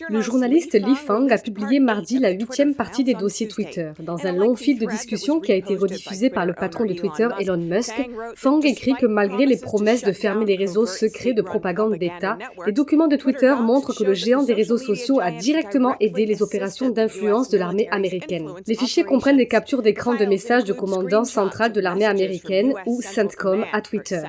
Le journaliste Li Fang a publié mardi la 8e partie des dossiers Twitter. Dans un long fil de discussion qui a été rediffusé par le patron de Twitter, Elon Musk, Fang écrit que malgré les promesses de fermer les réseaux secrets de propagande d'État, les documents de Twitter montrent que le géant des réseaux sociaux a directement aidé les opérations d'influence de l'armée américaine. Les fichiers comprennent des captures d'écran de messages de commandant central de l'armée américaine ou CENTCOM à Twitter.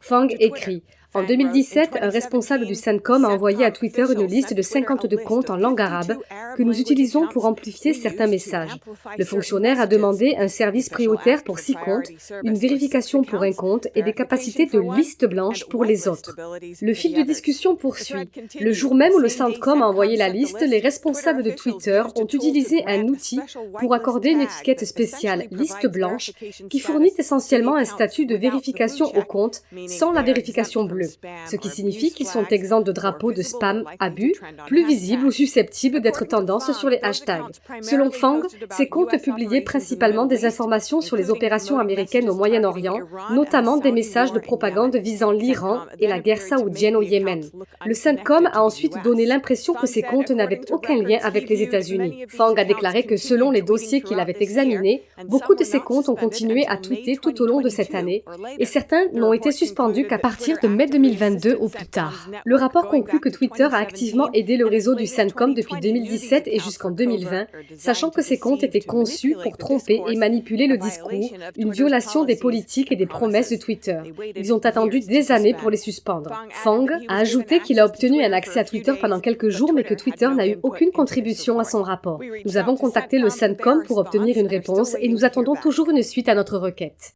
Fang écrit: en 2017, un responsable du CENTCOM a envoyé à Twitter une liste de 52 comptes en langue arabe que nous utilisons pour amplifier certains messages. Le fonctionnaire a demandé un service prioritaire pour 6 comptes, une vérification pour un compte et des capacités de liste blanche pour les autres. Le fil de discussion poursuit. Le jour même où le CENTCOM a envoyé la liste, les responsables de Twitter ont utilisé un outil pour accorder une étiquette spéciale liste blanche qui fournit essentiellement un statut de vérification au compte sans la vérification bleue. Ce qui signifie qu'ils sont exempts de drapeaux de spam abus, plus visibles ou susceptibles d'être tendance sur les hashtags. Selon Fang, ces comptes publiaient principalement des informations sur les opérations américaines au Moyen-Orient, notamment des messages de propagande visant l'Iran et la guerre saoudienne au Yémen. Le CENTCOM a ensuite donné l'impression que ces comptes n'avaient aucun lien avec les États-Unis. Fang a déclaré que selon les dossiers qu'il avait examinés, beaucoup de ces comptes ont continué à tweeter tout au long de cette année, et certains n'ont été suspendus qu'à partir de mai 2022 ou plus tard. Le rapport conclut que Twitter a activement aidé le réseau du CENTCOM depuis 2017 et jusqu'en 2020, sachant que ces comptes étaient conçus pour tromper et manipuler le discours, une violation des politiques et des promesses de Twitter. Ils ont attendu des années pour les suspendre. Fang a ajouté qu'il a obtenu un accès à Twitter pendant quelques jours, mais que Twitter n'a eu aucune contribution à son rapport. Nous avons contacté le CENTCOM pour obtenir une réponse et nous attendons toujours une suite à notre requête.